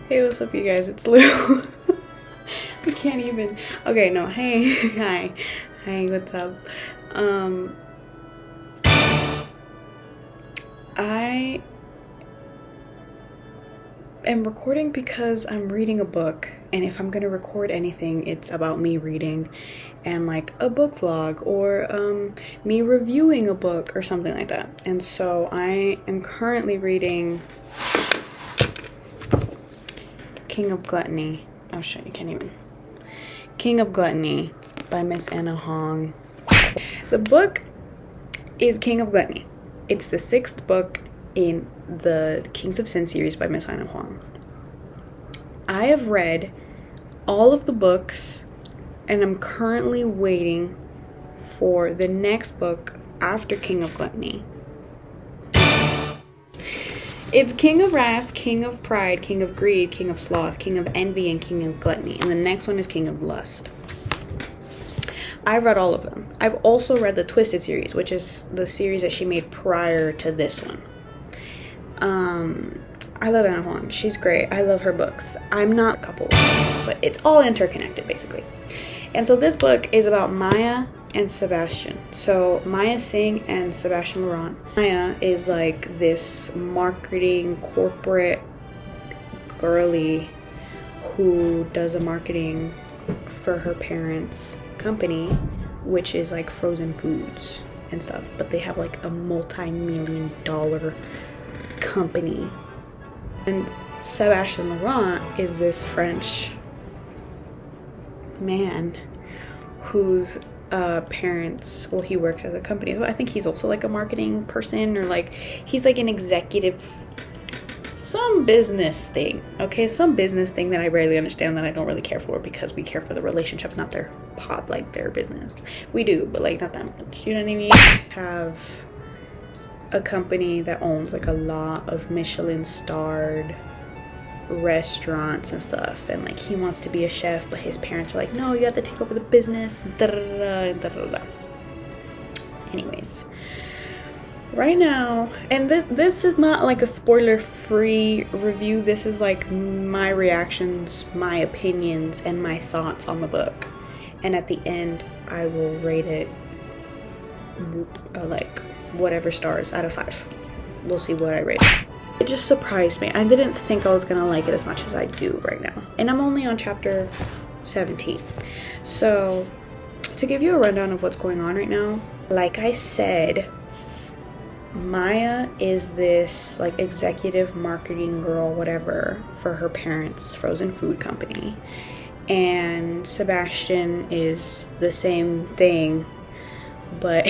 Hey, what's up, you guys? It's Lou. I can't even. Okay, no. Hey, hi, what's up? I am recording because I'm reading a book, and if I'm gonna record anything, it's about me reading and like a book vlog or me reviewing a book or something like that. And so I am currently reading King of Gluttony. Oh shit, you can't even. King of Gluttony by Miss Anna Huang. The book is King of Gluttony. It's the 6th book in the Kings of Sin series by Miss Anna Huang. I have read all of the books and I'm currently waiting for the next book after King of Gluttony. It's King of Wrath, King of Pride, King of Greed, King of Sloth, King of Envy, and King of Gluttony. And the next one is King of Lust. I've read all of them. I've also read the Twisted series, which is the series that she made prior to this one. I love Anna Huang. She's great. I love her books. I'm not a couple, but it's all interconnected, basically. And so this book is about Maya and Sebastian. So Maya Singh and Sebastian Laurent. Maya is like this marketing corporate girly who does a marketing for her parents' company, which is like frozen foods and stuff, but they have like a multi-million-dollar company. And Sebastian Laurent is this French man whose parents, well, he works at a company as well. I think he's also like a marketing person, or like he's like an executive, some business thing, okay? Some business thing that I barely understand, that I don't really care for, because we care for the relationship, not their pot, like their business. We do, but like not that much, you know what I mean? Have a company that owns like a lot of Michelin starred restaurants and stuff, and like he wants to be a chef, but his parents are like, no, you have to take over the business, anyways, right now, and this is not like a spoiler free review, this is like my reactions, my opinions, and my thoughts on the book, and at the end I will rate it like whatever stars out of 5. We'll see what I rate it. It just surprised me. I didn't think I was gonna like it as much as I do right now. And I'm only on chapter 17. So, to give you a rundown of what's going on right now, like I said, Maya is this like executive marketing girl, whatever, for her parents' frozen food company. And Sebastian is the same thing, but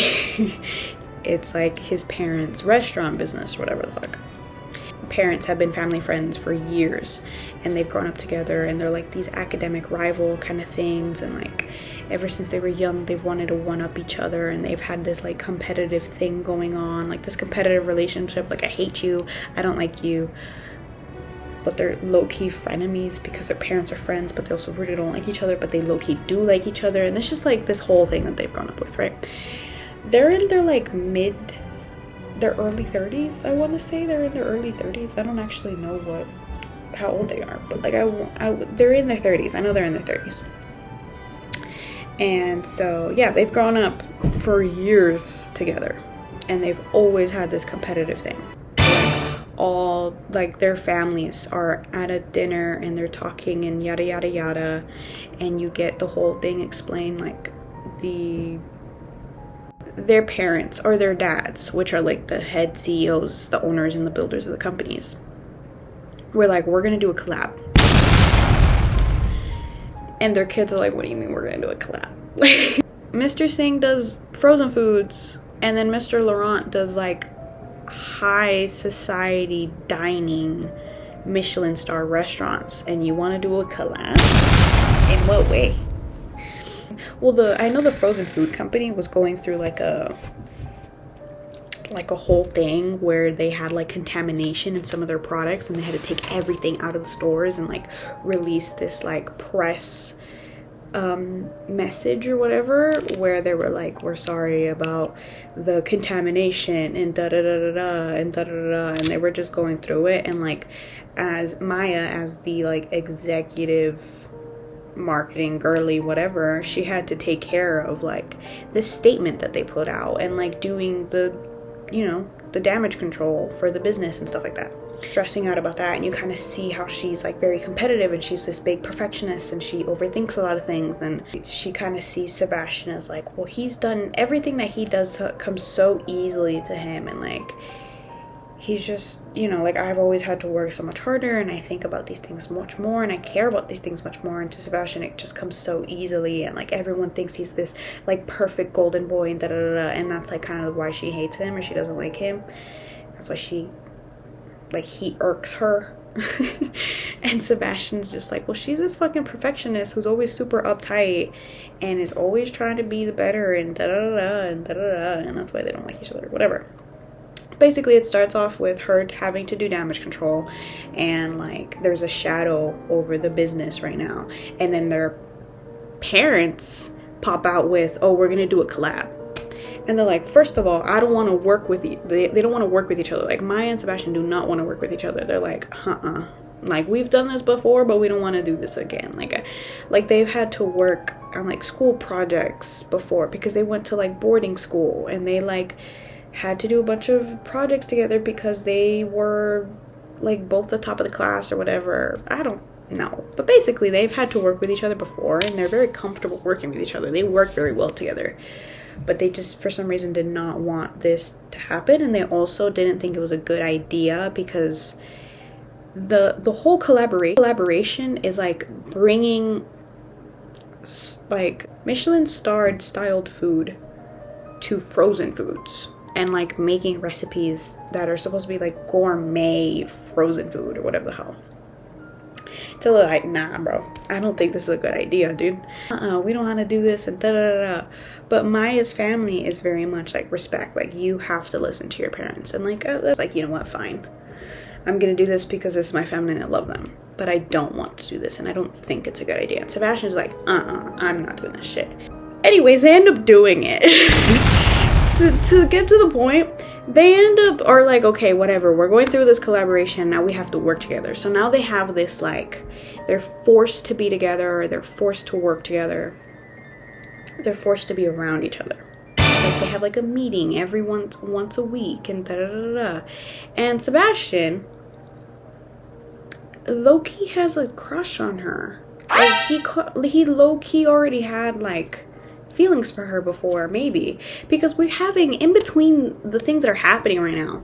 it's like his parents' restaurant business, whatever the fuck. Parents have been family friends for years, and they've grown up together, and they're like these academic rival kind of things, and like ever since they were young they've wanted to one up each other, and they've had this like competitive thing going on, like this competitive relationship, like I hate you, I don't like you, but they're low-key frenemies because their parents are friends, but they also really don't like each other, but they low-key do like each other, and it's just like this whole thing that they've grown up with, right? They're in their like their early 30s, I want to say. They're in their early 30s. I don't actually know how old they are, but like they're in their 30s. I know they're in their 30s. And so yeah, they've grown up for years together, and they've always had this competitive thing. Like all like their families are at a dinner and they're talking and yada yada yada, and you get the whole thing explained, like their parents or their dads, which are like the head CEOs, the owners and the builders of the companies, were like, we're gonna do a collab. And their kids are like, what do you mean we're gonna do a collab? Mr. Singh does frozen foods, and then Mr. Laurent does like high society dining Michelin star restaurants, and you want to do a collab? In what way? Well, I know the frozen food company was going through like a whole thing where they had like contamination in some of their products, and they had to take everything out of the stores and like release this like press message or whatever, where they were like, we're sorry about the contamination and da da da da da and da da da da, and they were just going through it. And like, as Maya, as the like executive marketing girly whatever, she had to take care of like the statement that they put out and like doing the, you know, the damage control for the business and stuff like that, stressing out about that. And you kind of see how she's like very competitive, and she's this big perfectionist, and she overthinks a lot of things, and she kind of sees Sebastian as like, well, he's done everything that he does comes so easily to him, and like he's just, you know, like, I've always had to work so much harder, and I think about these things much more, and I care about these things much more. And to Sebastian, it just comes so easily, and like everyone thinks he's this like perfect golden boy and da da da da, and that's like kind of why she hates him, or she doesn't like him. That's why she, like, he irks her. And Sebastian's just like, well, she's this fucking perfectionist who's always super uptight and is always trying to be the better and da da da da and da da da, and that's why they don't like each other, whatever. Basically, it starts off with her having to do damage control, and like there's a shadow over the business right now, and then their parents pop out with, oh, we're gonna do a collab. And they're like, first of all, I don't want to work with you. They don't want to work with each other. Like, Maya and Sebastian do not want to work with each other. They're like, like, we've done this before, but we don't want to do this again. Like they've had to work on like school projects before, because they went to like boarding school, and they like had to do a bunch of projects together because they were like both the top of the class or whatever. I don't know, but basically they've had to work with each other before, and they're very comfortable working with each other. They work very well together, but they just for some reason did not want this to happen. And they also didn't think it was a good idea, because the whole collaboration is like bringing like Michelin starred styled food to frozen foods, and like making recipes that are supposed to be like gourmet frozen food or whatever the hell. It's a little like, nah, bro, I don't think this is a good idea, dude. We don't want to do this and da da da da. But Maya's family is very much like respect. Like, you have to listen to your parents, and like, that's like, you know what, fine, I'm gonna do this because this is my family and I love them, but I don't want to do this, and I don't think it's a good idea. And Sebastian's like, I'm not doing this shit. Anyways, they end up doing it. To get to the point, they end up, or like, okay, whatever, we're going through this collaboration, now we have to work together. So now they have this, like, they're forced to be together, or they're forced to work together, they're forced to be around each other. Like, they have like a meeting every once a week, and da da da da. And Sebastian low-key has a crush on her. Like, he low-key already had like feelings for her before, maybe, because we're having, in between the things that are happening right now,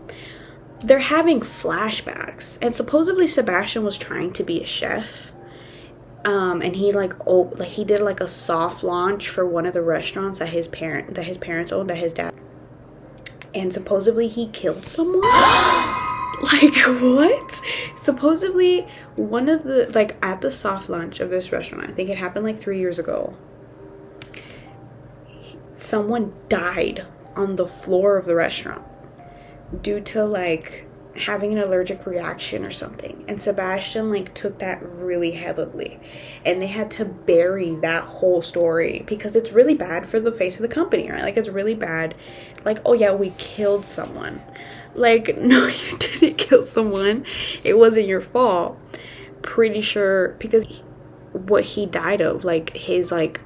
they're having flashbacks. And supposedly Sebastian was trying to be a chef, and he like, he did like a soft launch for one of the restaurants that his parents owned, that his dad, and supposedly he killed someone. Like, what? Supposedly one of the, like, at the soft launch of this restaurant, I think it happened like 3 years ago, someone died on the floor of the restaurant due to like having an allergic reaction or something. And Sebastian like took that really heavily, and they had to bury that whole story because it's really bad for the face of the company, right? Like, it's really bad. Like, oh yeah, we killed someone. Like, no, you didn't kill someone, it wasn't your fault. Pretty sure, because what he died of, like, his like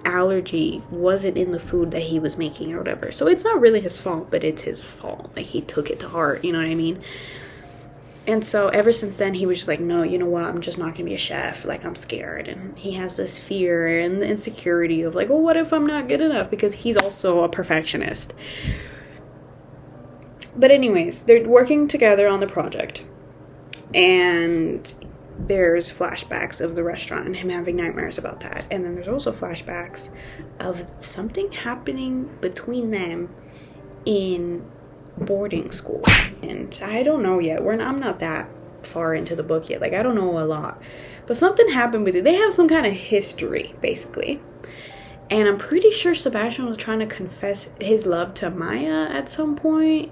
allergy wasn't in the food that he was making or whatever. So it's not really his fault, but it's his fault. Like, he took it to heart, you know what I mean? And so ever since then, he was just like, no, you know what, I'm just not gonna be a chef. Like, I'm scared. And he has this fear and insecurity of like, well, what if I'm not good enough? Because he's also a perfectionist. But anyways, they're working together on the project, and there's flashbacks of the restaurant and him having nightmares about that. And then there's also flashbacks of something happening between them in boarding school. And I don't know yet. I'm not that far into the book yet. Like, I don't know a lot. But something happened with it. They have some kind of history, basically. And I'm pretty sure Sebastian was trying to confess his love to Maya at some point.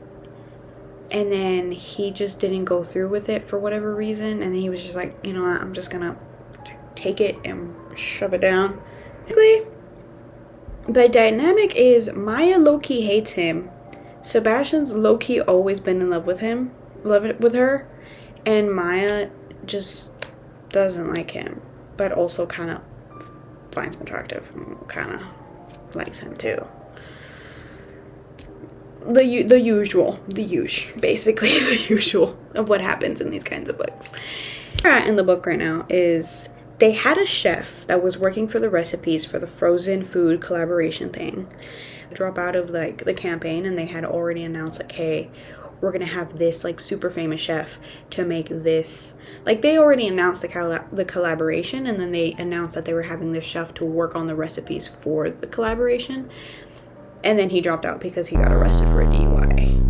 And then he just didn't go through with it for whatever reason. And then he was just like, you know what, I'm just gonna take it and shove it down The dynamic is Maya low-key hates him. Sebastian's low-key always been in love with her, and Maya just doesn't like him, but also kind of finds him attractive and kind of likes him too. The usual basically the usual of what happens in these kinds of books. In the book right now is they had a chef that was working for the recipes for the frozen food collaboration thing drop out of like the campaign, and they had already announced like, hey, we're gonna have this like super famous chef to make this. Like they already announced the collaboration, and then they announced that they were having this chef to work on the recipes for the collaboration, and then he dropped out because he got arrested for a DUI.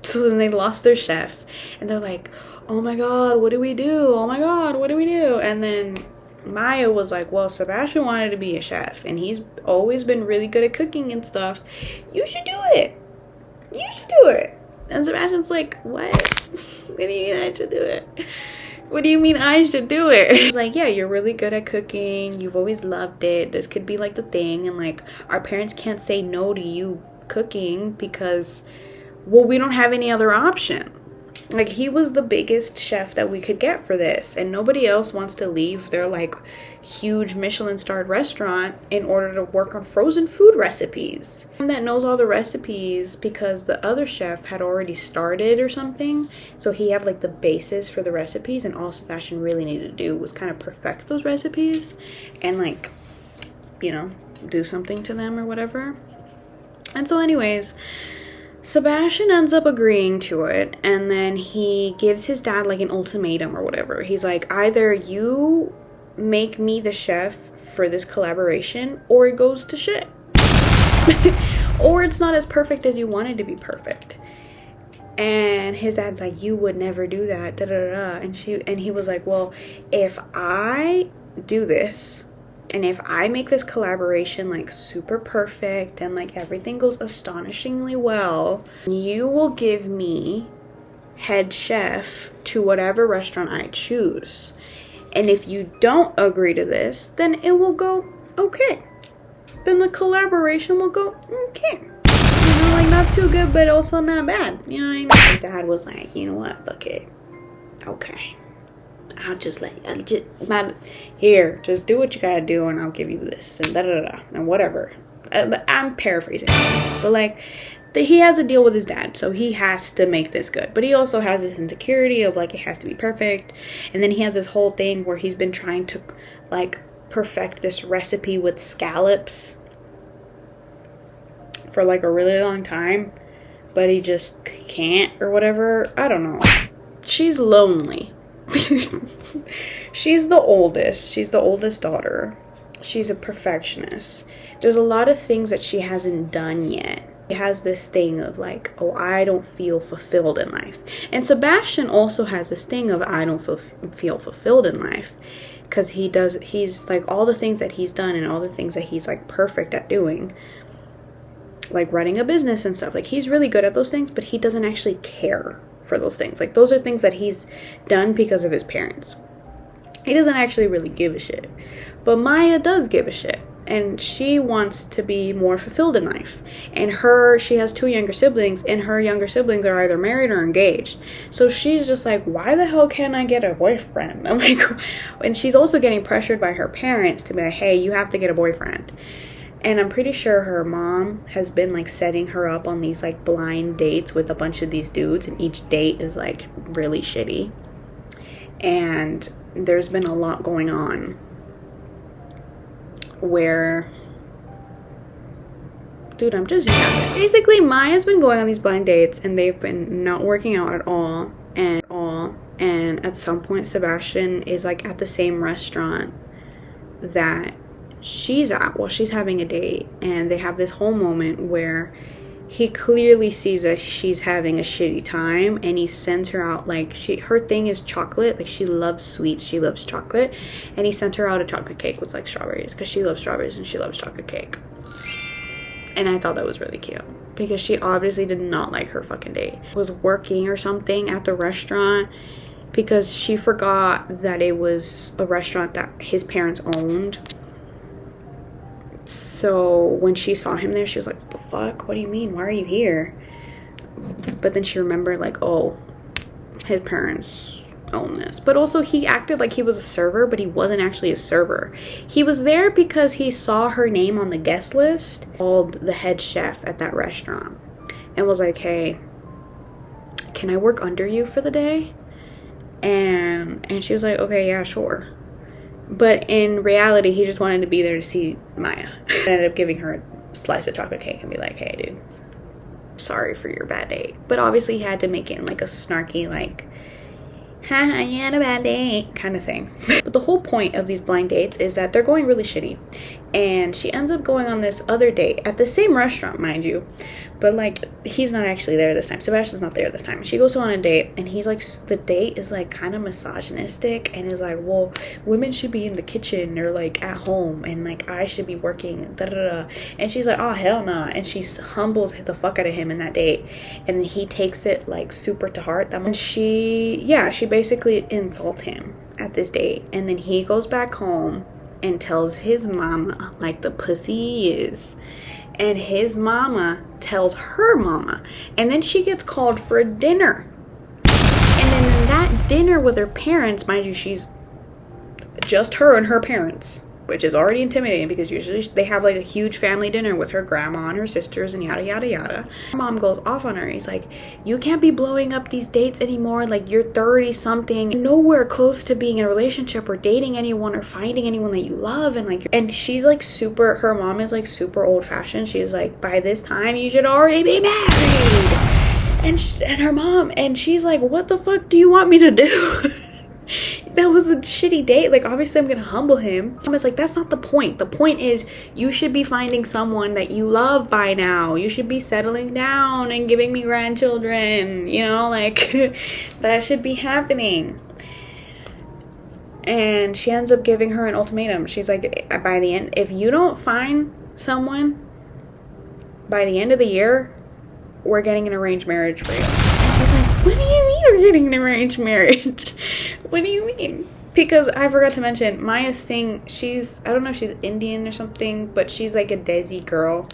So then they lost their chef, and they're like, oh my god, what do we do? Oh my god, what do we do? And then Maya was like, well, Sebastian wanted to be a chef, and he's always been really good at cooking and stuff. You should do it. You should do it. And Sebastian's like, what? What do you mean I should do it? What do you mean I should do it? He's like, yeah, you're really good at cooking. You've always loved it. This could be like the thing. And like, our parents can't say no to you cooking because, well, we don't have any other option. Like, he was the biggest chef that we could get for this, and nobody else wants to leave their like huge Michelin-starred restaurant in order to work on frozen food recipes. And that knows all the recipes because the other chef had already started or something, so he had like the basis for the recipes, and all Sebastian really needed to do was kind of perfect those recipes and like, you know, do something to them or whatever. And so anyways, Sebastian ends up agreeing to it, and then he gives his dad like an ultimatum or whatever. He's like, either you make me the chef for this collaboration, or it goes to shit. Or it's not as perfect as you want it to be perfect. And his dad's like, you would never do that, da da da. And he was like, well, if I do this, and if I make this collaboration like super perfect and like everything goes astonishingly well, you will give me head chef to whatever restaurant I choose. And if you don't agree to this, then it will go okay. Then the collaboration will go okay. You know, like not too good, but also not bad. You know what I mean? His dad was like, you know what, fuck it. Okay. I'll just just do what you gotta do, and I'll give you this, and da da da, and whatever. I'm paraphrasing this, but like, he has a deal with his dad, so he has to make this good. But he also has this insecurity of like, it has to be perfect. And then he has this whole thing where he's been trying to like perfect this recipe with scallops for like a really long time, but he just can't or whatever. I don't know. She's lonely. She's the oldest daughter. She's a perfectionist. There's a lot of things that she hasn't done yet. She has this thing of like, oh, I don't feel fulfilled in life. And Sebastian also has this thing of I don't feel fulfilled in life, because he's like, all the things that he's done and all the things that he's like perfect at doing, like running a business and stuff, like he's really good at those things, but he doesn't actually care for those things. Like, those are things that he's done because of his parents. He doesn't actually really give a shit. But Maya does give a shit, and she wants to be more fulfilled in life. And she has 2 younger siblings, and her younger siblings are either married or engaged. So she's just like, why the hell can't I get a boyfriend? I'm like, and she's also getting pressured by her parents to be like, hey, you have to get a boyfriend. And I'm pretty sure her mom has been like setting her up on these like blind dates with a bunch of these dudes, and each date is like really shitty. And there's been a lot going on where, dude, I'm just yapping. Basically, Maya's been going on these blind dates, and they've been not working out at all. And at some point, Sebastian is like at the same restaurant that she's at while she's having a date, and they have this whole moment where he clearly sees that she's having a shitty time, and he sends her out like, her thing is chocolate, like she loves sweets, she loves chocolate, and he sent her out a chocolate cake with like strawberries, because she loves strawberries and she loves chocolate cake. And I thought that was really cute, because she obviously did not like her fucking date. Was working or something at the restaurant, because she forgot that it was a restaurant that his parents owned. So when she saw him there, she was like, what the fuck? What do you mean? Why are you here? But then she remembered, like, oh, his parents own this. But also he acted like he was a server, but he wasn't actually a server. He was there because he saw her name on the guest list, called the head chef at that restaurant, and was like, hey, can I work under you for the day? And she was like, okay, yeah, sure. But in reality, he just wanted to be there to see Maya. I ended up giving her a slice of chocolate cake and be like, hey, dude, sorry for your bad date. But obviously he had to make it in like a snarky, like, haha, you had a bad date kind of thing. But the whole point of these blind dates is that they're going really shitty. And she ends up going on this other date at the same restaurant, mind you. But like, he's not actually there this time. Sebastian's not there this time. She goes on a date and he's like, the date is like kind of misogynistic and is like, well, women should be in the kitchen or like at home and like I should be working, da da da. And she's like, oh, hell nah. And she humbles the fuck out of him in that date. And then he takes it like super to heart. And she basically insults him at this date. And then he goes back home and tells his mama, like the pussy he is. And his mama tells her mama. And then she gets called for a dinner. And then in that dinner with her parents, mind you, she's just her and her parents, which is already intimidating because usually they have like a huge family dinner with her grandma and her sisters and yada yada yada. Her mom goes off on her. He's like, you can't be blowing up these dates anymore. Like, you're 30 something, nowhere close to being in a relationship or dating anyone or finding anyone that you love. And like, and she's like super, her mom is like super old fashioned. She's like, by this time you should already be married. And her mom, and she's like, what the fuck do you want me to do? That was a shitty date. Like, obviously I'm gonna humble him. I was like, that's not the point. The point is you should be finding someone that you love by now. You should be settling down and giving me grandchildren, you know, like that should be happening. And she ends up giving her an ultimatum. She's like, by the end, if you don't find someone by the end of the year, we're getting an arranged marriage for you. And she's like, what do you mean we're getting an arranged marriage? What do you mean? Because I forgot to mention, Maya Singh, she's, I don't know if she's Indian or something, but she's like a Desi girl.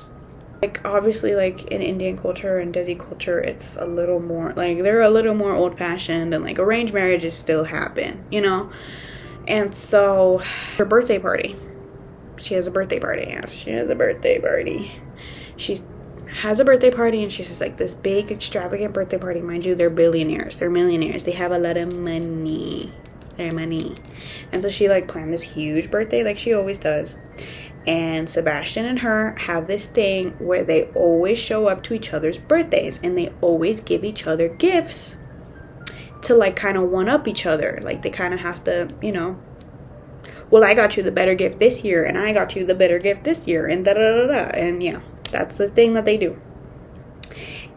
Like, obviously, like, in Indian culture and Desi culture, it's a little more, like, they're a little more old-fashioned, and, like, arranged marriages still happen, you know? And so, her birthday party. She has a birthday party, yes, she has a birthday party. She has a birthday party, and she's just like this big extravagant birthday party. Mind you, they're billionaires, they're millionaires, they have a lot of money, their money. And so she like planned this huge birthday like she always does. And Sebastian and her have this thing where they always show up to each other's birthdays, and they always give each other gifts to like kind of one up each other. Like, they kind of have to, you know, well, I got you the better gift this year, and I got you the better gift this year, and da da da da. And yeah, that's the thing that they do.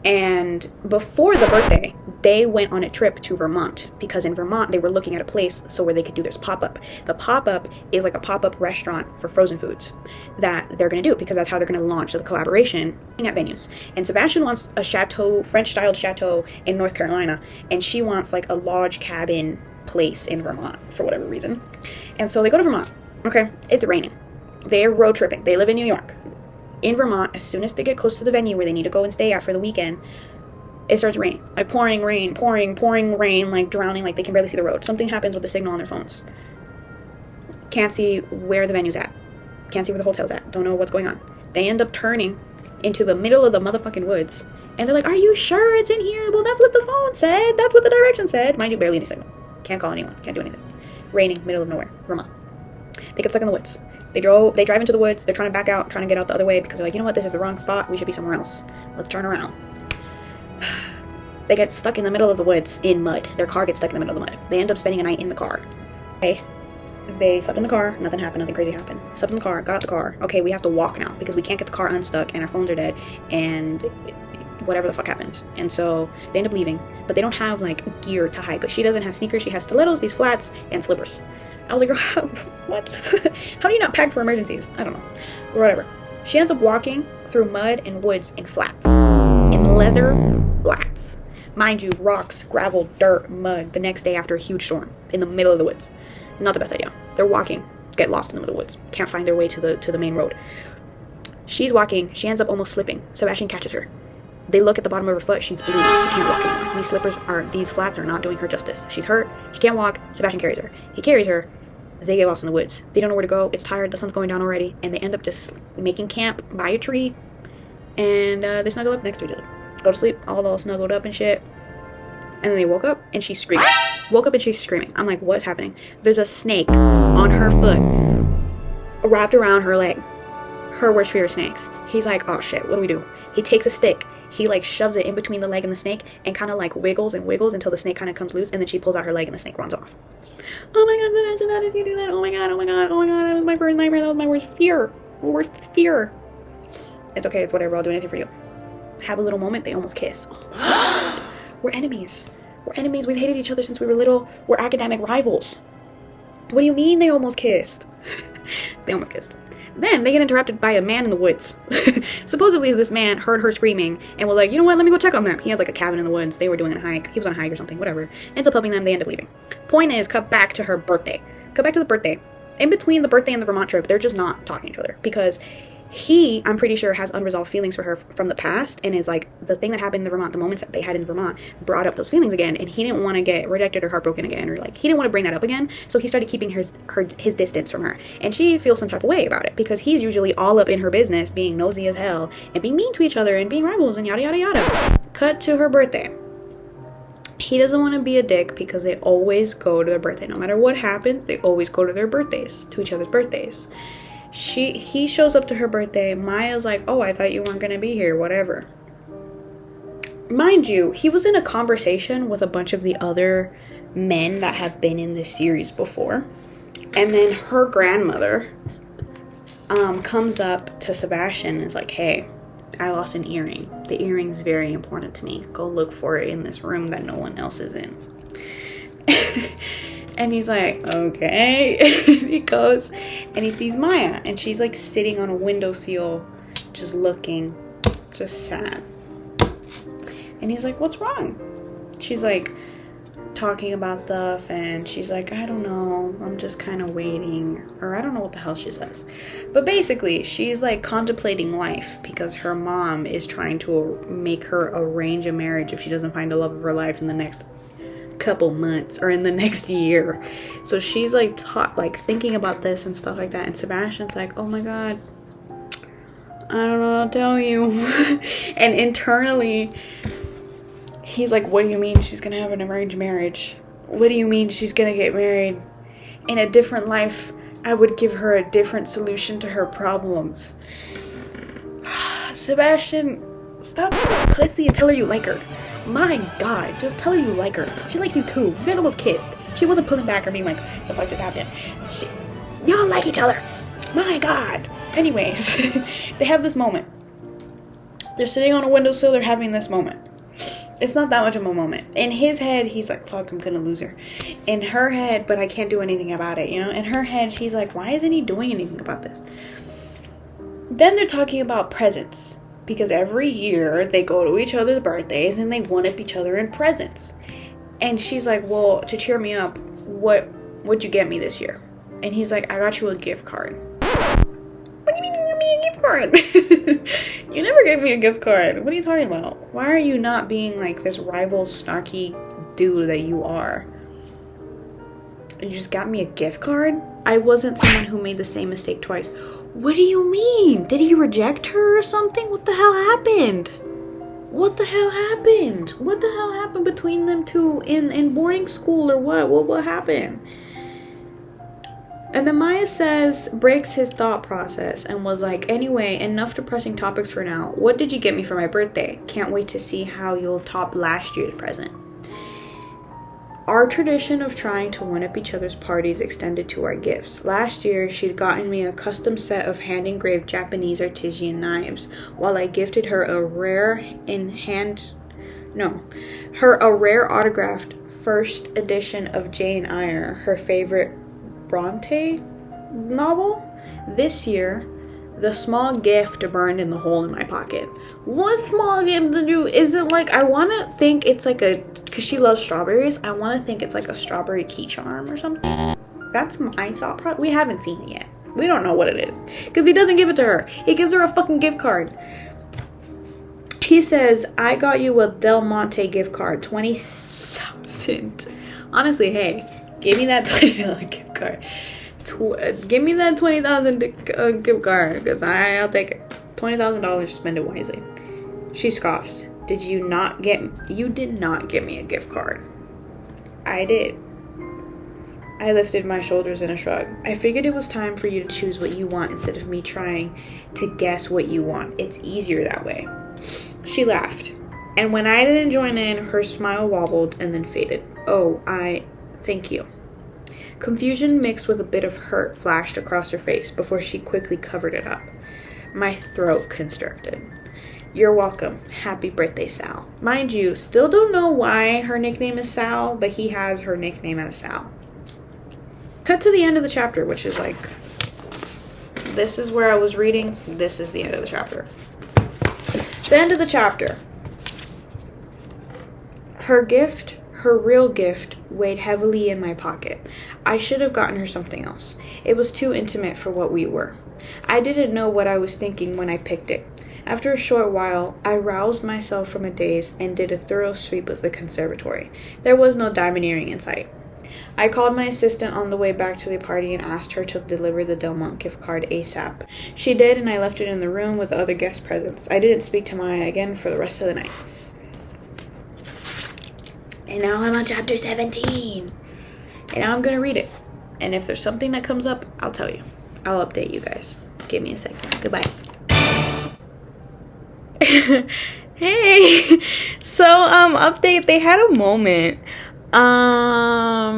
And before the birthday, they went on a trip to Vermont, because in Vermont they were looking at a place so where they could do this pop-up. The pop-up is like a pop-up restaurant for frozen foods that they're going to do, because that's how they're going to launch the collaboration at venues. And Sebastian wants a chateau, French-styled chateau in North Carolina, and she wants like a lodge cabin place in Vermont for whatever reason. And so they go to Vermont. Okay, it's raining. They're road tripping. They live in New York. In Vermont, as soon as they get close to the venue where they need to go and stay at for the weekend, it starts raining. Like pouring rain, pouring rain, like drowning, like they can barely see the road. Something happens with the signal on their phones. Can't see where the venue's at. Can't see where the hotel's at. Don't know what's going on. They end up turning into the middle of the motherfucking woods. And they're like, are you sure it's in here? Well, that's what the phone said. That's what the directions said. Mind you, barely any signal. Can't call anyone. Can't do anything. Raining, middle of nowhere, Vermont. They get stuck in the woods. They drive into the woods. They're trying to back out, trying to get out the other way, because they're like, you know what, this is the wrong spot. We should be somewhere else. Let's turn around. They get stuck in the middle of the woods in mud. Their car gets stuck in the middle of the mud. They end up spending a night in the car. Okay. They slept in the car. Nothing happened. Nothing crazy happened. Slept in the car. Got out the car. Okay, we have to walk now because we can't get the car unstuck and our phones are dead and whatever the fuck happens. And so they end up leaving, but they don't have like gear to hike. Like, she doesn't have sneakers. She has stilettos, these flats, and slippers. I was like, what? How do you not pack for emergencies? I don't know. Or whatever. She ends up walking through mud and woods in flats. In leather flats. Mind you, rocks, gravel, dirt, mud the next day after a huge storm in the middle of the woods. Not the best idea. They're walking, get lost in the middle of the woods, can't find their way to the main road. She's walking, she ends up almost slipping. Sebastian catches her. They look at the bottom of her foot, she's bleeding, she can't walk anymore. These flats are not doing her justice. She's hurt, she can't walk, Sebastian carries her. He carries her, they get lost in the woods. They don't know where to go, it's tired, the sun's going down already, and they end up just making camp by a tree, and they snuggle up next to each other. Go to sleep, all snuggled up and shit. And then they woke up, and she's screaming. I'm like, what's happening? There's a snake on her foot, wrapped around her leg. Her worst fear of snakes. He's like, oh shit, what do we do? He takes a stick, he like shoves it in between the leg and the snake, and kind of like wiggles and wiggles until the snake kind of comes loose, and then she pulls out her leg and the snake runs off. Oh my god, Sebastian, how did you do that? Oh my god, that was my first nightmare, that was my worst fear. It's okay, it's whatever, I'll do anything for you. Have a little moment, they almost kiss. We're enemies, we've hated each other since we were little, we're academic rivals. What do you mean they almost kissed? They almost kissed. Then they get interrupted by a man in the woods. Supposedly this man heard her screaming and was like, you know what, let me go check on them. He has like a cabin in the woods. They were doing a hike. He was on a hike or something, whatever. Ends up helping them. They end up leaving. Point is, cut back to her birthday. Cut back to the birthday. In between the birthday and the Vermont trip, they're just not talking to each other because he, I'm pretty sure, has unresolved feelings for her from the past, and is like, the thing that happened in Vermont, the moments that they had in Vermont brought up those feelings again, and he didn't want to get rejected or heartbroken again, or like, he didn't want to bring that up again, so he started keeping his distance from her, and she feels some type of way about it, because he's usually all up in her business, being nosy as hell, and being mean to each other, and being rivals, and yada yada yada. Cut to her birthday. He doesn't want to be a dick because they always go to their birthday. No matter what happens, they always go to their birthdays, to each other's birthdays. He shows up to her birthday. Maya's like, oh, I thought you weren't gonna be here, whatever. Mind you, he was in a conversation with a bunch of the other men that have been in this series before. And then her grandmother comes up to Sebastian and is like, hey, I lost an earring. The earring's very important to me. Go look for it in this room that no one else is in. And he's like, okay. He goes and he sees Maya, and she's like sitting on a windowsill, just looking, just sad. And he's like, what's wrong? She's like talking about stuff, and she's like, I don't know, I'm just kind of waiting, or I don't know what the hell she says. But basically, she's like contemplating life because her mom is trying to make her arrange a marriage if she doesn't find the love of her life in the next couple months or in the next year. So she's like thinking about this and stuff like that, and Sebastian's like, oh my god, I don't know what to tell you. And internally he's like, what do you mean she's gonna have an arranged marriage? What do you mean she's gonna get married? In a different life, I would give her a different solution to her problems. Sebastian, stop pussy and tell her you like her. My god, just tell her you like her. She likes you too. You guys almost kissed. She wasn't pulling back or being like, the fuck just happened? Y'all like each other. My god. Anyways, they have this moment. They're sitting on a windowsill, they're having this moment. It's not that much of a moment. In his head, he's like, fuck, I'm gonna lose her. In her head, but I can't do anything about it, you know? In her head, she's like, why isn't he doing anything about this? Then they're talking about presents. Because every year they go to each other's birthdays and they one-up each other in presents. And she's like, well, to cheer me up, what'd you get me this year? And he's like, I got you a gift card. What do you mean you gave me a gift card? You never gave me a gift card. What are you talking about? Why are you not being like this rival, snarky dude that you are? You just got me a gift card? I wasn't someone who made the same mistake twice. What do you mean? Did he reject her or something? What the hell happened? What the hell happened? What the hell happened between them two in boarding school or what? What happened? And then Maya breaks his thought process and was like, anyway, enough depressing topics for now. What did you get me for my birthday? Can't wait to see how you'll top last year's present. Our tradition of trying to one-up each other's parties extended to our gifts. Last year, she'd gotten me a custom set of hand-engraved Japanese artisan knives, while I gifted her a rare autographed first edition of Jane Eyre, her favorite Bronte novel. This year, The small gift burned in the hole in my pocket. What small gift to do? Is it like, I want to think it's like a, because she loves strawberries, I want to think it's like a strawberry key charm or something. That's my thought. We haven't seen it yet. We don't know what it is. Because he doesn't give it to her. He gives her a fucking gift card. He says, I got you a Del Monte gift card. 20,000. Honestly, hey, give me that $20 gift card. Give me that 20,000 gift card. Because I'll take it. $20,000, spend it wisely. She scoffs. You did not give me a gift card. I did. I lifted my shoulders in a shrug. I figured it was time for you to choose what you want instead of me trying to guess what you want. It's easier that way. She laughed. And when I didn't join in, her smile wobbled and then faded. Oh, thank you. Confusion mixed with a bit of hurt flashed across her face before she quickly covered it up. My throat constricted. You're welcome. Happy birthday, Sal. Mind you, still don't know why her nickname is Sal, but he has her nickname as Sal. Cut to the end of the chapter, which is like, this is where I was reading. This is the end of the chapter. The end of the chapter. Her gift, her real gift, weighed heavily in my pocket. I should have gotten her something else. It was too intimate for what we were. I didn't know what I was thinking when I picked it. After a short while, I roused myself from a daze and did a thorough sweep of the conservatory. There was no diamond-earring in sight. I called my assistant on the way back to the party and asked her to deliver the Del Monte gift card ASAP. She did, and I left it in the room with the other guest presents. I didn't speak to Maya again for the rest of the night. And now I'm on chapter 17. And now I'm going to read it. And if there's something that comes up, I'll tell you. I'll update you guys. Give me a second. Goodbye. Hey. So, update. They had a moment. I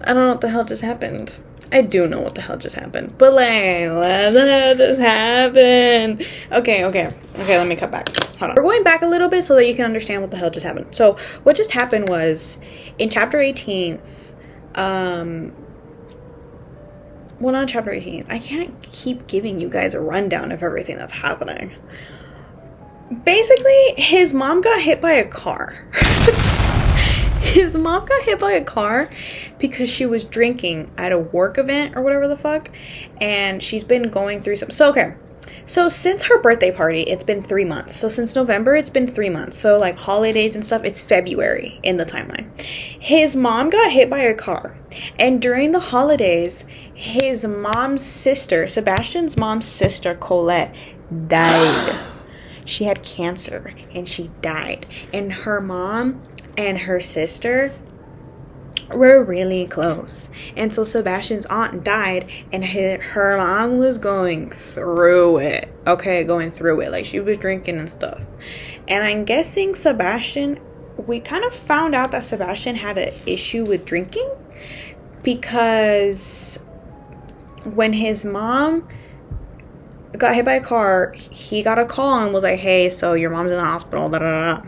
don't know what the hell just happened. I do know what the hell just happened. But like, what the hell just happened? Okay, let me cut back. Hold on. We're going back a little bit so that you can understand what the hell just happened. So what just happened was in chapter 18, well, not chapter 18. I can't keep giving you guys a rundown of everything that's happening. Basically, his mom got hit by a car. His mom got hit by a car because she was drinking at a work event or whatever the fuck. And she's been going through some... So since her birthday party, it's been 3 months. So since November, it's been 3 months. So like holidays and stuff, it's February in the timeline. His mom got hit by a car. And during the holidays, his mom's sister, Sebastian's mom's sister, Colette, died. She had cancer and she died. And her mom and her sister were really close. And so Sebastian's aunt died and her mom was going through it. Okay, going through it. Like she was drinking and stuff. And I'm guessing Sebastian, we kind of found out that Sebastian had an issue with drinking because when his mom got hit by a car, he got a call and was like, hey, so your mom's in the hospital, da da da.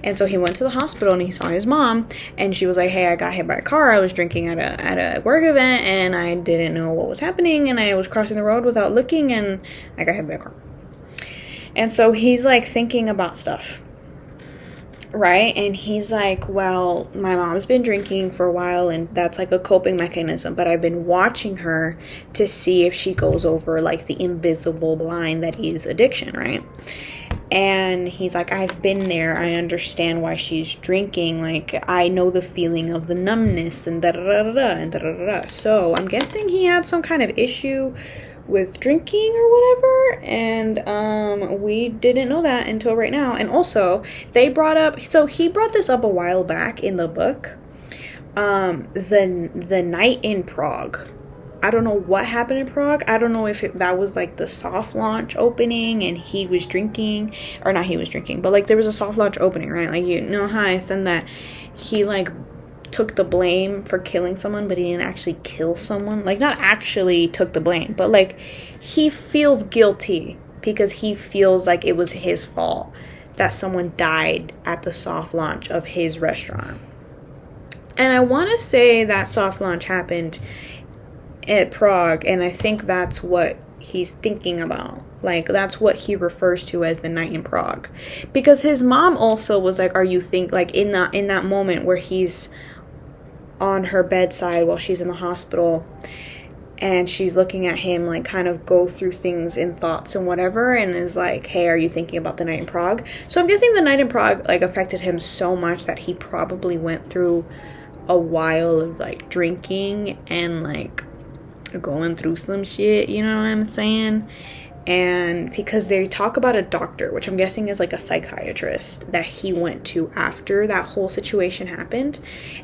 And so he went to the hospital and he saw his mom and she was like, hey, I got hit by a car. I was drinking at a work event and I didn't know what was happening and I was crossing the road without looking and I got hit by a car. And so he's like thinking about stuff, right? And he's like, well, my mom's been drinking for a while and that's like a coping mechanism, but I've been watching her to see if she goes over like the invisible line that is addiction, right? And he's like, I've been there. I understand why she's drinking. Like, I know the feeling of the numbness and da-da-da-da-da and da-da-da-da. So I'm guessing he had some kind of issue with drinking or whatever. And we didn't know that until right now. And also, they brought up... So he brought this up a while back in the book. The night in Prague. I don't know what happened in Prague. I don't know if that was like the soft launch opening and he was drinking, or not he was drinking, but like there was a soft launch opening, right? Like, you know how I said that he like took the blame for killing someone, but he didn't actually kill someone. Like, not actually took the blame, but like he feels guilty because he feels like it was his fault that someone died at the soft launch of his restaurant. And I want to say that soft launch happened at Prague, and I think that's what he's thinking about. Like, that's what he refers to as the night in Prague, because his mom also was like, are you like in that moment where he's on her bedside while she's in the hospital, and she's looking at him like kind of go through things in thoughts and whatever, and is like, hey, are you thinking about the night in Prague? So I'm guessing the night in Prague like affected him so much that he probably went through a while of like drinking and like going through some shit, you know what I'm saying? And because they talk about a doctor, which I'm guessing is like a psychiatrist, that he went to after that whole situation happened,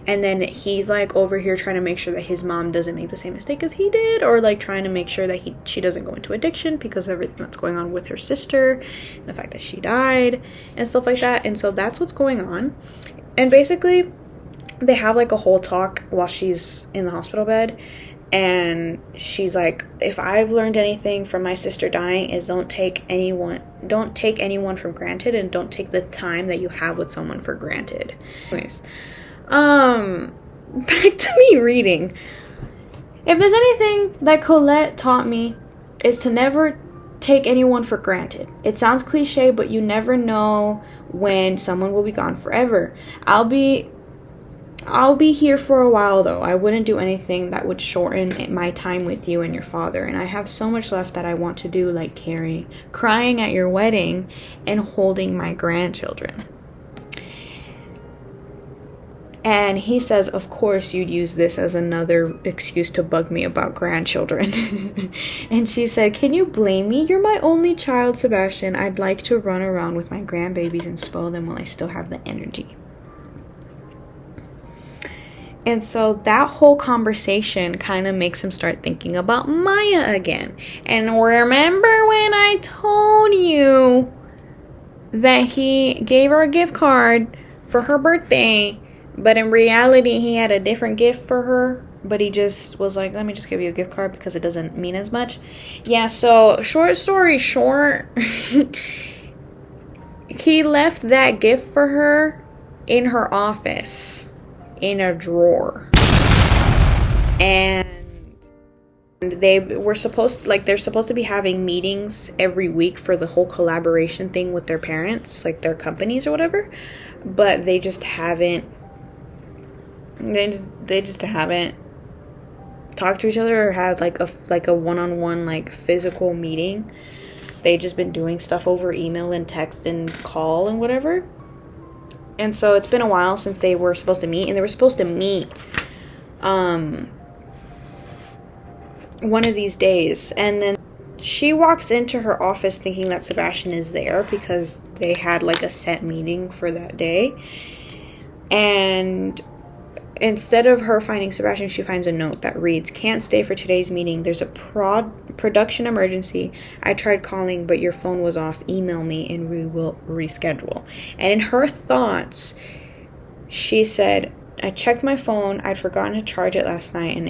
and then he's like over here trying to make sure that his mom doesn't make the same mistake as he did, or like trying to make sure that she doesn't go into addiction because of everything that's going on with her sister, and the fact that she died and stuff like that. And so that's what's going on. And basically they have like a whole talk while she's in the hospital bed, and she's like, if I've learned anything from my sister dying is don't take anyone for granted, and don't take the time that you have with someone for granted. Anyways, back to me reading. If there's anything that Colette taught me, is to never take anyone for granted. It sounds cliche, but you never know when someone will be gone forever. I'll be here for a while, though. I wouldn't do anything that would shorten my time with you and your father. And I have so much left that I want to do, like crying at your wedding and holding my grandchildren. And he says, of course you'd use this as another excuse to bug me about grandchildren. And she said, can you blame me? You're my only child, Sebastian. I'd like to run around with my grandbabies and spoil them while I still have the energy. And so that whole conversation kind of makes him start thinking about Maya again. And remember when I told you that he gave her a gift card for her birthday, but in reality he had a different gift for her, but he just was like, let me just give you a gift card because it doesn't mean as much. Yeah, so short story short, he left that gift for her in her office, in a drawer. And they're supposed to be having meetings every week for the whole collaboration thing with their parents, like their companies or whatever, but they just haven't talked to each other or had like a one-on-one like physical meeting. They've just been doing stuff over email and text and call and whatever. And so it's been a while since they were supposed to meet, and they were supposed to meet one of these days. And then she walks into her office thinking that Sebastian is there because they had like a set meeting for that day. And instead of her finding Sebastian, she finds a note that reads, can't stay for today's meeting. There's a production emergency. I tried calling, but your phone was off. Email me and we will reschedule. And in her thoughts, she said, I checked my phone. I'd forgotten to charge it last night, and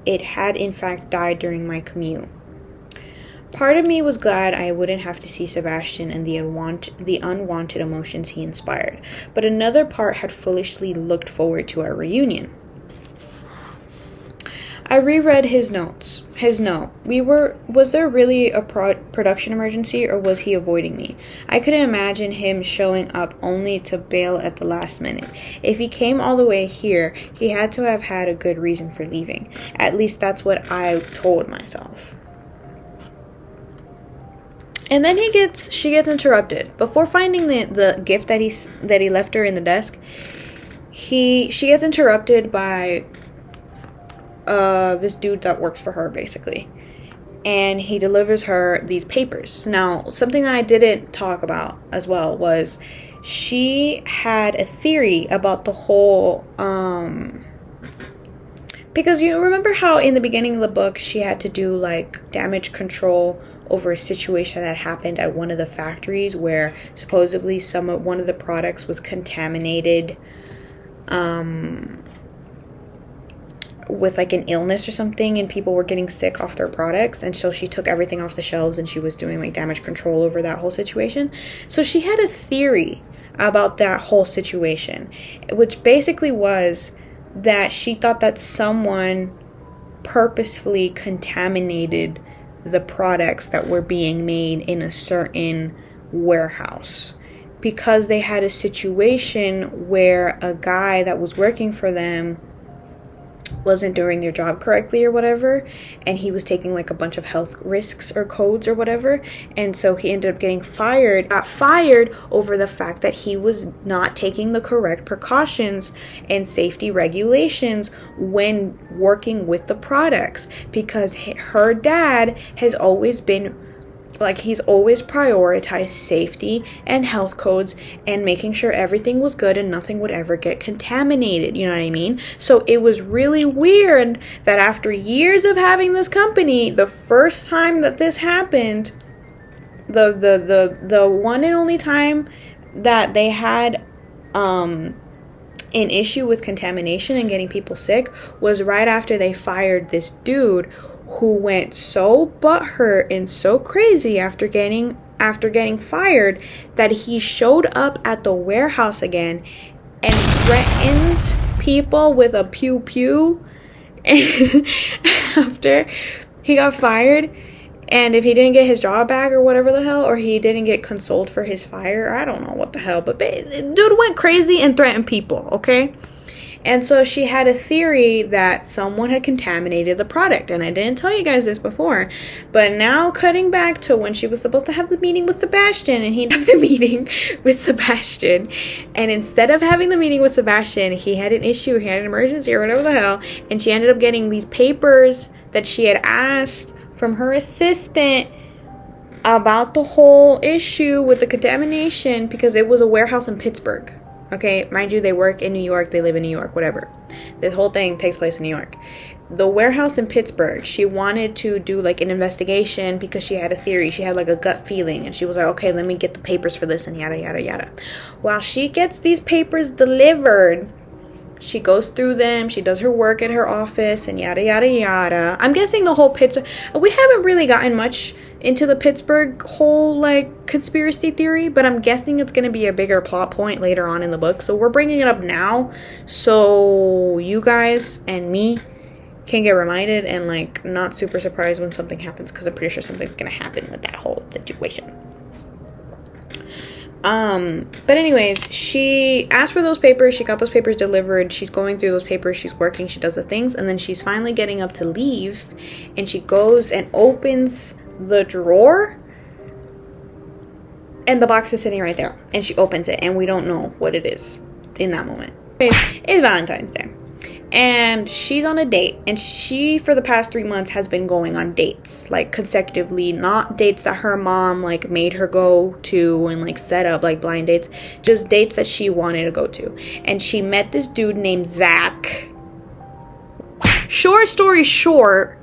it had in fact died during my commute. Part of me was glad I wouldn't have to see Sebastian and the unwanted emotions he inspired, but another part had foolishly looked forward to our reunion. I reread his note. Was there really a production emergency, or was he avoiding me? I couldn't imagine him showing up only to bail at the last minute. If he came all the way here, he had to have had a good reason for leaving. At least that's what I told myself. And then she gets interrupted. Before finding the gift that he left her in the desk, she gets interrupted by this dude that works for her, basically. And he delivers her these papers. Now, something that I didn't talk about as well was she had a theory about the whole because you remember how in the beginning of the book she had to do like damage control over a situation that happened at one of the factories where supposedly one of the products was contaminated with like an illness or something, and people were getting sick off their products, and so she took everything off the shelves and she was doing like damage control over that whole situation. So she had a theory about that whole situation, which basically was that she thought that someone purposefully contaminated the products that were being made in a certain warehouse, because they had a situation where a guy that was working for them wasn't doing their job correctly or whatever, and he was taking like a bunch of health risks or codes or whatever, and so he ended up got fired over the fact that he was not taking the correct precautions and safety regulations when working with the products, because her dad has always been like, he's always prioritized safety and health codes and making sure everything was good and nothing would ever get contaminated, you know what I mean? So it was really weird that after years of having this company, the first time that this happened, the one and only time that they had an issue with contamination and getting people sick was right after they fired this dude who went so butthurt and so crazy after getting fired that he showed up at the warehouse again and threatened people with a pew pew after he got fired. And if he didn't get his job back or whatever the hell, or he didn't get consoled for his fire, I don't know what the hell, but dude went crazy and threatened people, okay? And so she had a theory that someone had contaminated the product. And I didn't tell you guys this before. But now cutting back to when she was supposed to have the meeting with Sebastian, and he didn't have the meeting with Sebastian. And instead of having the meeting with Sebastian, he had an issue, he had an emergency or whatever the hell. And she ended up getting these papers that she had asked from her assistant about the whole issue with the contamination, because it was a warehouse in Pittsburgh. Okay, mind you, they work in New York, they live in New York, whatever. This whole thing takes place in New York. The warehouse in Pittsburgh, she wanted to do like an investigation because she had a theory. She had like a gut feeling, and she was like, okay, let me get the papers for this and yada, yada, yada. While she gets these papers delivered, she goes through them, she does her work at her office and yada, yada, yada. I'm guessing the whole Pittsburgh, we haven't really gotten much into the Pittsburgh whole like conspiracy theory, but I'm guessing it's going to be a bigger plot point later on in the book. So we're bringing it up now so you guys and me can get reminded and like not super surprised when something happens, because I'm pretty sure something's going to happen with that whole situation. But anyways, she asked for those papers, she got those papers delivered, she's going through those papers, she's working, she does the things, and then she's finally getting up to leave, and she goes and opens the drawer, and the box is sitting right there, and she opens it, and we don't know what it is in that moment. It's Valentine's Day, and she's on a date, and she for the past 3 months has been going on dates like consecutively, not dates that her mom like made her go to and like set up like blind dates, just dates that she wanted to go to. And she met this dude named Zach. Short story short,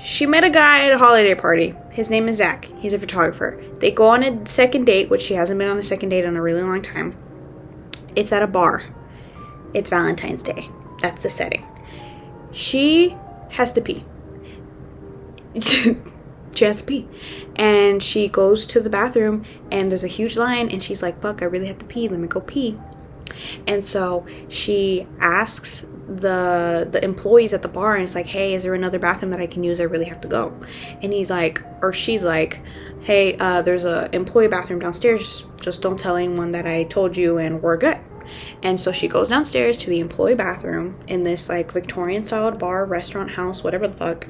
she met a guy at a holiday party. His name is Zach. He's a photographer. They go on a second date, which she hasn't been on a second date in a really long time. It's at a bar. It's Valentine's Day. That's the setting. She has to pee. She has to pee. And she goes to the bathroom, and there's a huge line, and she's like, fuck, I really have to pee. Let me go pee. And so she asks the employees at the bar, and it's like, hey, is there another bathroom that I can use? I really have to go. And he's like, or she's like, hey, there's a employee bathroom downstairs. Just don't tell anyone that I told you, and we're good. And so she goes downstairs to the employee bathroom in this like Victorian style bar, restaurant, house, whatever the fuck.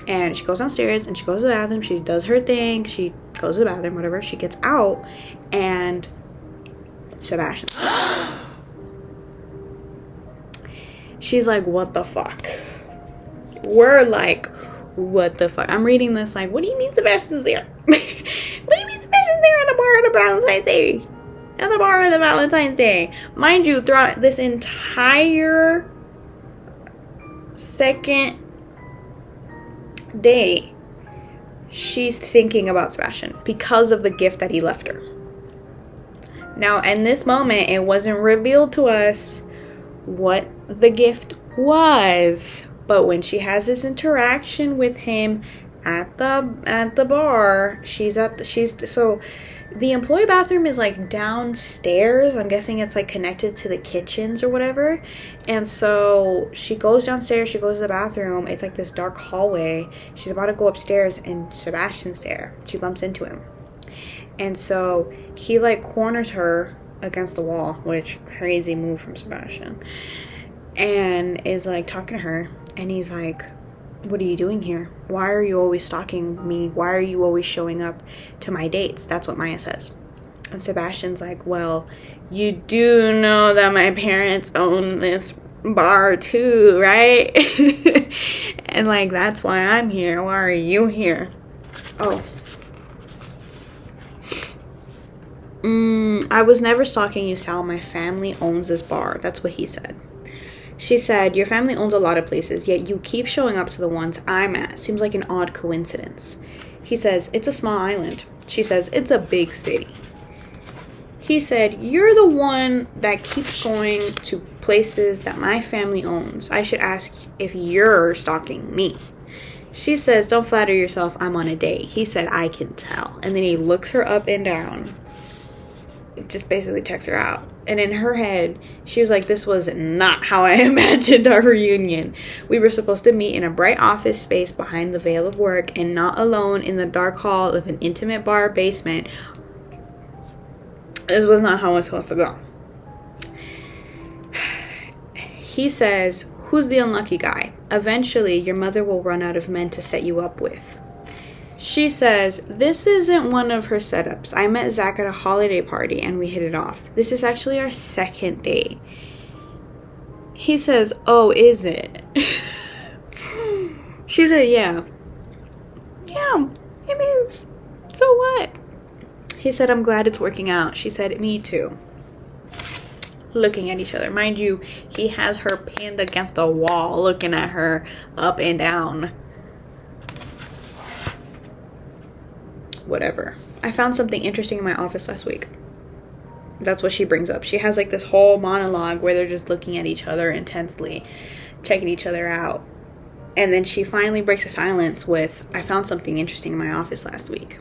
And she goes downstairs and she goes to the bathroom. She does her thing. She goes to the bathroom, whatever. She gets out, and Sebastian's there. She's like, what the fuck? We're like, what the fuck? I'm reading this like, what do you mean Sebastian's there? What do you mean Sebastian's there at a bar on a Valentine's Day? At the bar on the Valentine's Day. Mind you, throughout this entire second day, she's thinking about Sebastian because of the gift that he left her. Now, in this moment, it wasn't revealed to us what the gift was, but when she has this interaction with him at the bar, The employee bathroom is like downstairs. I'm guessing it's like connected to the kitchens or whatever. And so she goes downstairs, she goes to the bathroom. It's like this dark hallway. She's about to go upstairs and Sebastian's there. She bumps into him. And so he like corners her against the wall, which crazy move from Sebastian. And is like talking to her. And he's like, what are you doing here? Why are you always stalking me? Why are you always showing up to my dates? That's what Maya says. And Sebastian's like, well, you do know that my parents own this bar too, right? And like, that's why I'm here. Why are you here? Oh. I was never stalking you, Sal. My family owns this bar. That's what he said. She said, your family owns a lot of places, yet you keep showing up to the ones I'm at. Seems like an odd coincidence. He says, it's a small island. She says, it's a big city. He said, you're the one that keeps going to places that my family owns. I should ask if you're stalking me. She says, don't flatter yourself. I'm on a date. He said, I can tell. And then he looks her up and down. Just basically checks her out. And in her head, she was like, this was not how I imagined our reunion. We were supposed to meet in a bright office space behind the veil of work and not alone in the dark hall of an intimate bar basement. This was not how it was supposed to go. He says, who's the unlucky guy? Eventually, your mother will run out of men to set you up with. She says, this isn't one of her setups. I met Zach at a holiday party and we hit it off. This is actually our second date. He says, oh, is it? She said, yeah. Yeah, it is. So what? He said, I'm glad it's working out. She said, me too. Looking at each other. Mind you, he has her pinned against a wall, looking at her up and down. Whatever. I found something interesting in my office last week. That's what she brings up. She has like this whole monologue where they're just looking at each other intensely, checking each other out. And then she finally breaks the silence with, I found something interesting in my office last week.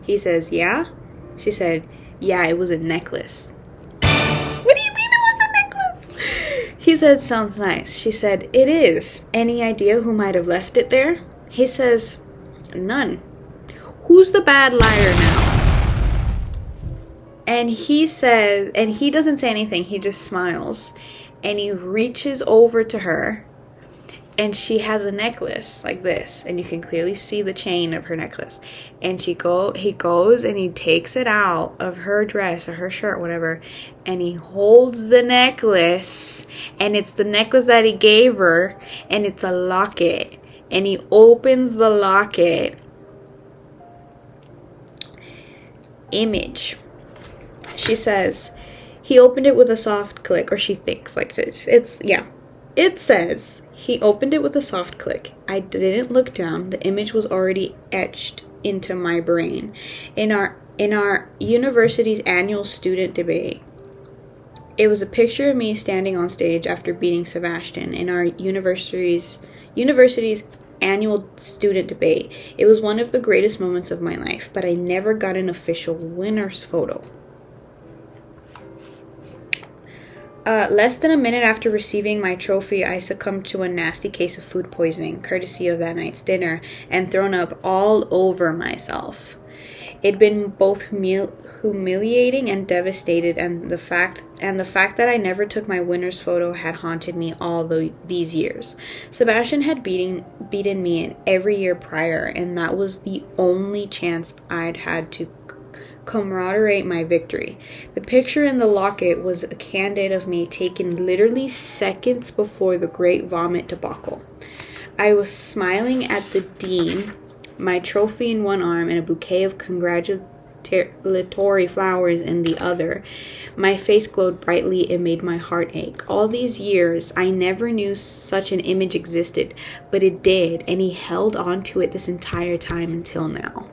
He says, yeah? She said, yeah, it was a necklace. What do you mean it was a necklace? He said, sounds nice. She said, it is. Any idea who might have left it there? He says, none. Who's the bad liar now? And he says, and he doesn't say anything. He just smiles. And he reaches over to her. And she has a necklace like this. And you can clearly see the chain of her necklace. And he goes and he takes it out of her dress or her shirt, whatever. And he holds the necklace. And it's the necklace that he gave her. And it's a locket. And he opens the locket. Image. She says he opened it with a soft click, or she thinks like this. It says he opened it with a soft click. I didn't look down. The image was already etched into my brain. In our university's annual student debate, it was a picture of me standing on stage after beating Sebastian in our university's annual student debate. It was one of the greatest moments of my life, but I never got an official winner's photo. Less than a minute after receiving my trophy, I succumbed to a nasty case of food poisoning, courtesy of that night's dinner, and thrown up all over myself. It'd been both humiliating and devastated, and the fact that I never took my winner's photo had haunted me all these years. Sebastian had beaten me in every year prior, and that was the only chance I'd had to commemorate my victory. The picture in the locket was a candid of me taken literally seconds before the great vomit debacle. I was smiling at the dean, my trophy in one arm and a bouquet of congratulatory flowers in the other. My face glowed brightly and made my heart ache. All these years, I never knew such an image existed, but it did, and he held on to it this entire time until now.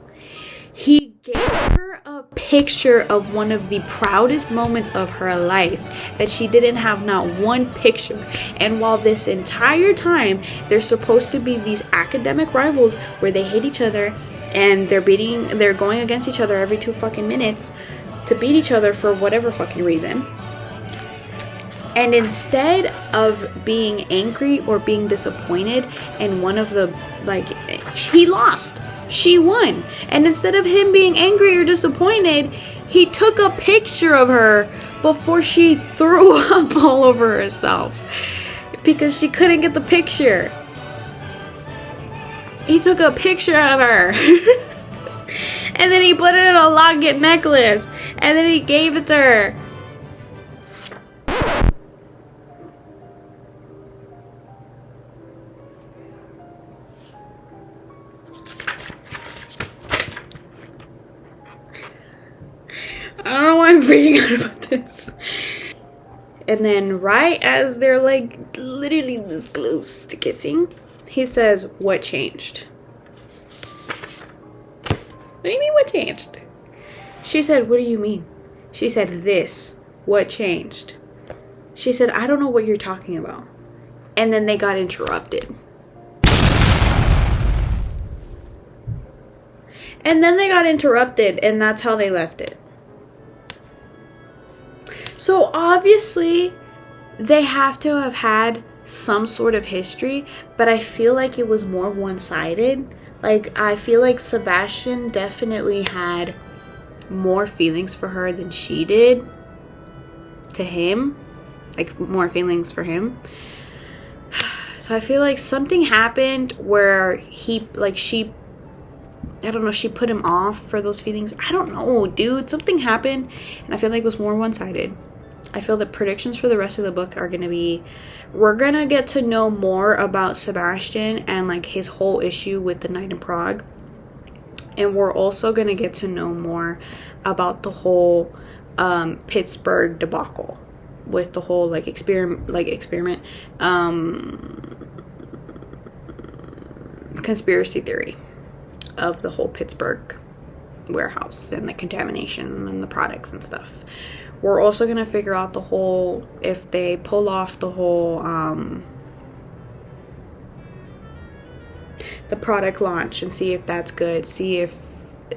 He gave her a picture of one of the proudest moments of her life that she didn't have not one picture. And while this entire time there's supposed to be these academic rivals where they hate each other and they're going against each other every 2 fucking minutes to beat each other for whatever fucking reason. And instead of being angry or being disappointed, and one of the, like, he lost, she won. And instead of him being angry or disappointed, he took a picture of her before she threw up all over herself because she couldn't get the picture. He took a picture of her and then he put it in a locket necklace and then he gave it to her. I don't know why I'm freaking out about this. And then right as they're like literally this close to kissing, he says, "What changed?" What do you mean, what changed? She said, "What do you mean?" She said, "This. What changed?" She said, "I don't know what you're talking about." And then they got interrupted. And that's how they left it. So obviously they have to have had some sort of history, but I feel like it was more one-sided. Like, I feel like Sebastian definitely had more feelings for her than she did to him. Like, more feelings for him. So I feel like something happened where she put him off for those feelings. I don't know, dude. Something happened, and I feel like it was more one-sided. I feel that predictions for the rest of the book are going to be, we're going to get to know more about Sebastian and like his whole issue with the night in Prague. And we're also going to get to know more about the whole Pittsburgh debacle with the whole experiment conspiracy theory of the whole Pittsburgh warehouse and the contamination and the products and stuff. We're also going to figure out the whole, if they pull off the whole the product launch and see if that's good, see if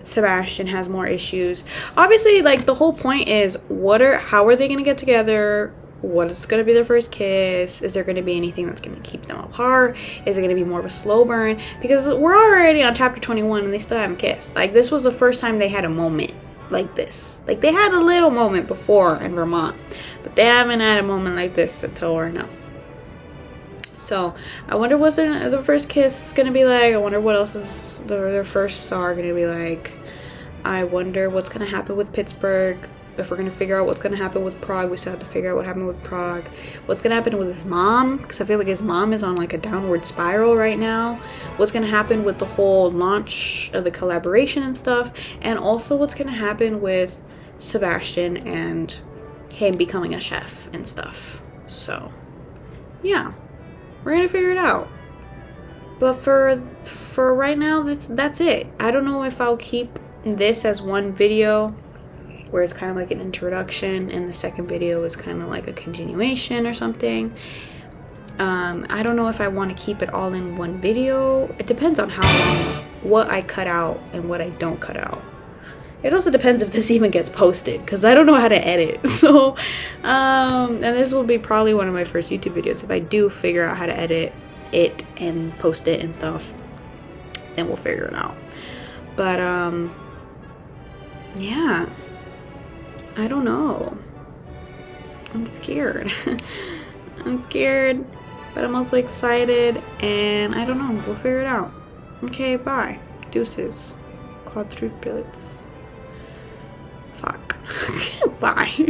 Sebastian has more issues. Obviously, like, the whole point is how are they going to get together? What is going to be their first kiss? Is there going to be anything that's going to keep them apart? Is it going to be more of a slow burn? Because we're already on chapter 21 and they still haven't kissed. Like, this was the first time they had a moment like this. Like, they had a little moment before in Vermont, but they haven't had a moment like this until right now. So I wonder what's the first kiss going to be like. I wonder what else is their first star going to be like. I wonder what's going to happen with Pittsburgh. If we're going to figure out what's going to happen with Prague, we still have to figure out what happened with Prague. What's going to happen with his mom, because I feel like his mom is on like a downward spiral right now. What's going to happen with the whole launch of the collaboration and stuff. And also what's going to happen with Sebastian and him becoming a chef and stuff. So, yeah. We're going to figure it out. But for right now, that's it. I don't know if I'll keep this as one video where it's kind of like an introduction and the second video is kind of like a continuation or something. I don't know if I want to keep it all in one video. It depends on how long, what I cut out and what I don't cut out. It also depends if this even gets posted, because I don't know how to edit. So and this will be probably one of my first YouTube videos. If I do figure out how to edit it and post it and stuff, then we'll figure it out. But yeah, I don't know. I'm scared. I'm scared, but I'm also excited, and I don't know. We'll figure it out. Okay, bye. Deuces. Quadruplets. Fuck. Bye.